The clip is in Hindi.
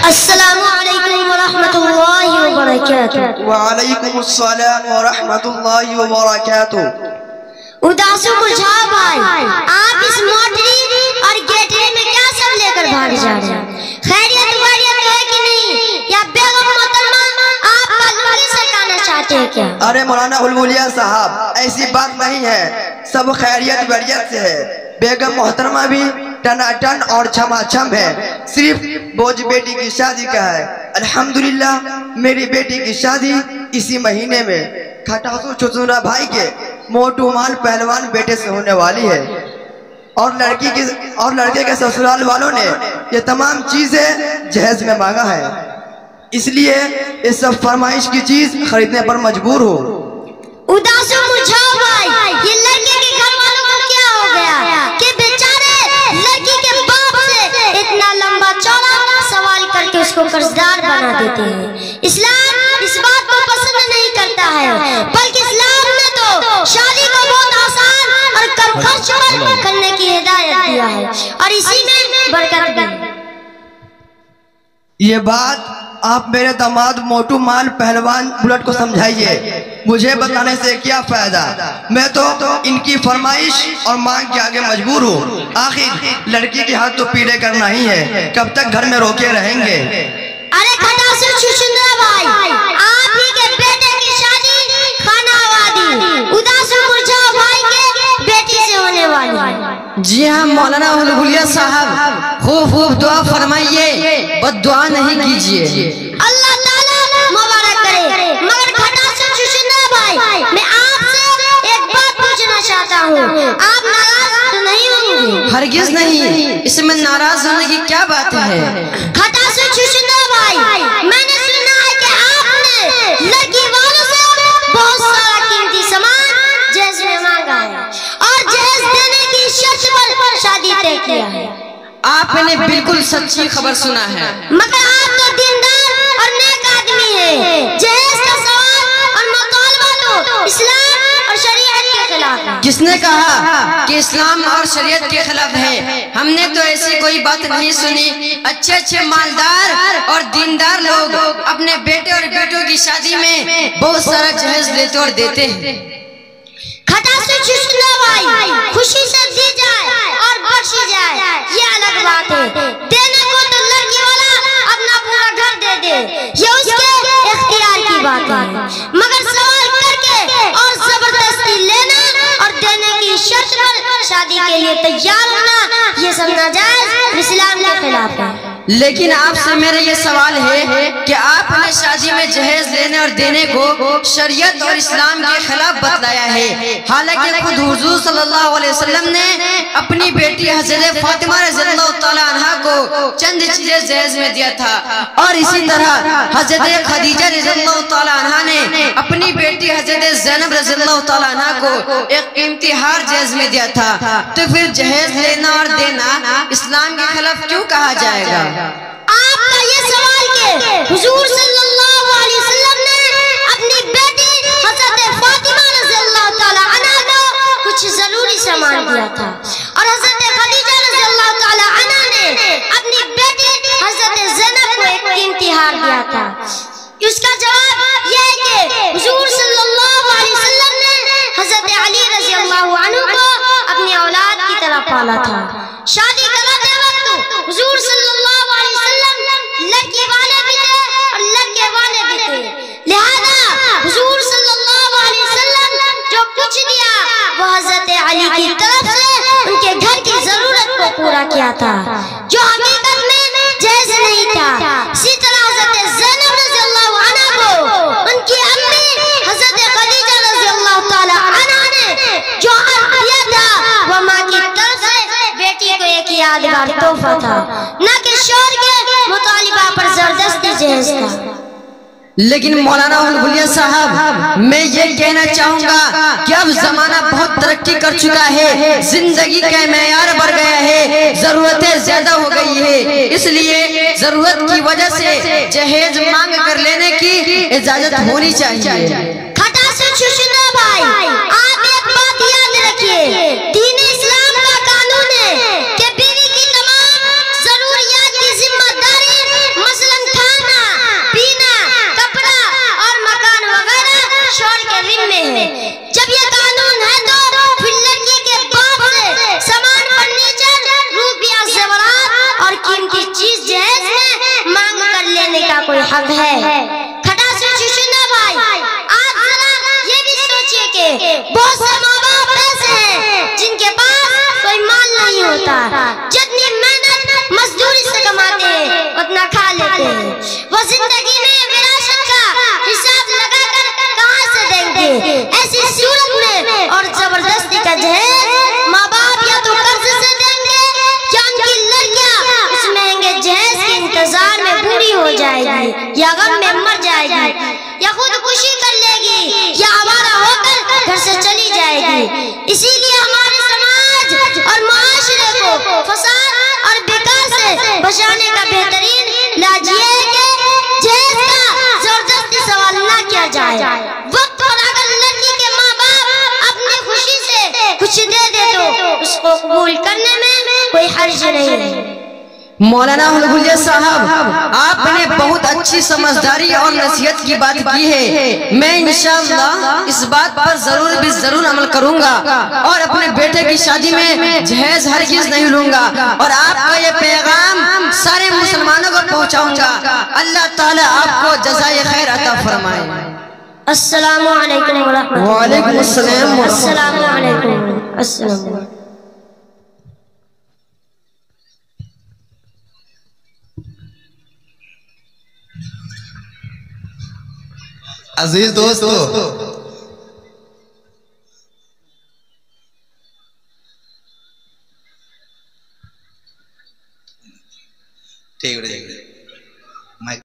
अस्सलामु अलैकुम वरहमतुल्लाहि वबरकातुहू। वालेकुम अस्सलाम वरहमतुल्लाहि वबरकातुहू। उदासों को जाओ भाई, आप इस मोटरी और गेटरी में क्या सब लेकर भाग जा रहे हैं? खैरियत वैरियत है कि नहीं? या बेगम मोहतरमा आपका लुंगी सरकाना चाहते हैं क्या? अरे मौलाना बुलबुलिया साहब, ऐसी बात नहीं है, सब खैरियत वैरियत से है। बेगम मोहतरमा भी टनाटन और छमाछम है, सिर्फ बोझ बेटी की शादी का है। अल्हम्दुलिल्लाह मेरी बेटी की शादी इसी महीने में खटासू चुचुरा भाई के मोटू माल पहलवान बेटे से होने वाली है। और लड़के के ससुराल वालों ने ये तमाम चीजें जहेज में मांगा है, इसलिए इस सब फरमाइश की चीज खरीदने पर मजबूर हो। उदासों मुझाओ भाई, ये लड़के के घर वालों को क्या हो गया कि बेचारे लड़की के बाप से इतना लंबा चौड़ा सवाल करके उसको कर्जदार बना देते हैं। इस्लाम इस बात को पसंद नहीं करता है, बल्कि इस्लाम ने तो शादी को बहुत आसान और कम खर्च पर करने की हिदायत दिया है और इसी में बरकत भी। ये बात आप मेरे दामाद मोटू माल पहलवान बुलेट को समझाइए, मुझे बताने से क्या फायदा। मैं तो इनकी फरमाइश और मांग के आगे मजबूर हूँ। आखिर लड़की के हाथ तो पीड़े करना ही है, कब तक घर में रोके रहेंगे? अरे खटासू चुचुंदरा भाई, आप ही के बेटे की शादी खानावादी उदासू मुरझाओ भाई के बेटी से होने वाली है। जी हाँ मौलाना बुलबुलिया साहब, खूब खूब दुआ फरमाइए, बस दुआ नहीं कीजिए। अल्लाह ताला मुबारक करे। मगर खटासू चुचुंदरा भाई, मैं आपसे एक बात पूछना चाहता हूँ, आप नाराज तो नहीं होंगे? हरगिज नहीं, इसमें नाराज होने की क्या बात है? खटासू चुचुंदरा भाई, मैंने सुना है कि आपने लड़की वालों से बहुत सारा कीमती सामान जहेज में मांगा है और जहेज देने की शर्त पर शादी तय किया है। आपने बिल्कुल सच्ची खबर सुना है। मगर आप तो दीनदार और नेक आदमी हैं। जहेज का सवाल और मुतालबा तो इस्लाम और शरीयत के खिलाफ है। किसने कहा कि इस्लाम और शरीयत के खिलाफ है? हमने तो ऐसी कोई बात नहीं सुनी। अच्छे अच्छे मालदार और दीनदार लोग अपने बेटे और बेटों की शादी में बहुत सारा जहेज लेते और देते हैं। खटासू चुचुंदरा भाई, खुशी से दी जाए और बख्शी जाए ये अलग बात है। देने को तो लड़की वाला अपना पूरा घर दे दे, ये उसके इख्तियार की बात है। मगर सवाल करके और जबरदस्ती लेना और देने की शर्त पर शादी के लिए तैयार होना, ये सब नाजायज इस्लाम के खिलाफ है। लेकिन आपसे मेरा ये सवाल है कि आपने शादी में जहेज लेने और देने को शरीयत और इस्लाम के खिलाफ बतलाया है, हालांकि खुद हुजूर सल्लल्लाहु अलैहि वसल्लम ने अपनी बेटी हज़रत फातिमा रज़ियल्लाहु तआला अन्हा को चंद चीजें जहेज में दिया था, और इसी तरह हज़रत खदीजा रज़ियल्लाहु तआला अन्हा ने अपनी बेटी हज़रत ज़ैनब रज़ियल्लाहु तआला अन्हा को एक कीमती हार जहेज में दिया था। तो फिर जहेज लेना और देना इस्लाम के खिलाफ क्यों कहा जाएगा? आपका ये सवाल के हुजूर सल्लल्लाहु अलैहि वसल्लम ने अपनी बेटी हज़रत फातिमा रज़ियल्लाहु तआला अन्हा को कुछ जरूरी सामान दिया था और हज़रत खदीजा रज़ियल्लाहु तआला अन्हा ने अपनी बेटी हज़रत ज़ैनब को एक कीमती हार दिया था। उसका जवाब यह है कि हुजूर सल्लल्लाहु अलैहि वसल्लम ने हज़रत अली रज़ियल्लाहु अन्हु को अपनी औलाद की तरह पाला था। शादी कराते वक्त हुजूर सल्लल्लाहु अलैहि वसल्लम लड़की वाले भी थे और लड़के वाले भी थे, लिहाजा हुजूर सल्लल्लाहु अलैहि वसल्लम जो कुछ दिया वो हज़रत अली की तरफ से उनके घर की जरूरत को पूरा किया था, जो हकीकत में जहेज नहीं था। इसी तरह हज़रत ज़ैनब रज़ियल्लाहु अन्हा को उनकी अम्मी हज़रत खदीजा रज़ियल्लाहु तआला अन्हा ने जो अर्थ दिया था वो माँ की तरफ से बेटी को एक यादगार तोहफा था, न कि शौहर के मुतालिबा पर जबरदस्ती जहेज था। लेकिन मौलाना बुलबुलिया साहब, मैं ये कहना चाहूँगा कि अब जमाना बहुत तरक्की कर चुका है, जिंदगी का मेयार बढ़ गया है, जरूरतें ज्यादा हो गई है, इसलिए जरूरत की वजह से जहेज मांग कर लेने की इजाजत होनी चाहिए। खटासू चुचुंदरा भाई, आप एक बात याद रखिए, दीन इस्लाम का कानून है कि बीवी की तमाम जरूरियात की जिम्मेदारी मसलन में है। जब ये कानून है तो फिर लड़की के बाप से सामान, फर्नीचर, रुपया, ज़ेवरात और कीमती चीज जहेज में मांग कर लेने का कोई हक है? खटास सुना भाई, आप जरा ये भी सोचिए कि बहुत से माँ बाप ऐसे हैं जिनके पास कोई माल नहीं होता, जितनी मेहनत मजदूरी से कमाते हैं उतना खा लेते हैं। वो जिंदगी में विरासत का हिसाब लगाकर कहाँ से देंगे? ऐसी सूरत में और जबरदस्ती का जहेज माँ बाप या तो कर्ज से देंगे या उनकी लड़कियां उस महंगे जहेज के इंतजार में बूढ़ी हो जाएगी या गम में मर जाएगी या खुदकुशी कर लेगी या आवारा होकर घर से चली जाएगी। इसीलिए हमारे समाज और मुआशरे को फसाद और बेकार से बचाने का बेहतरीन इलाज ये है कि जहेज का जबरदस्ती सवाल ना किया जाए। वक्त पर अगर लड़की के माँ बाप अपनी खुशी से कुछ दे दे तो उसको कबूल करने में कोई हर्ज नहीं है। मौलाना हुलगुलिया साहब, आपने बहुत अच्छी समझदारी और नसीहत की बात की है। मैं इंशाअल्लाह इस बात पर जरूर अमल करूंगा और अपने बेटे की शादी में जहेज हरगिज नहीं लूंगा और आपका ये पैगाम सारे मुसलमानों को पहुंचाऊंगा। अल्लाह ताला आपको जज़ाए खैर अता फरमाए। अस्सलामु अलैकुम व रहमतुल्लाह। वालेकुम अस्सलाम। अस्सलामु अलैकुम। अस्सलाम। अजीज दोस्तों, ठीक है।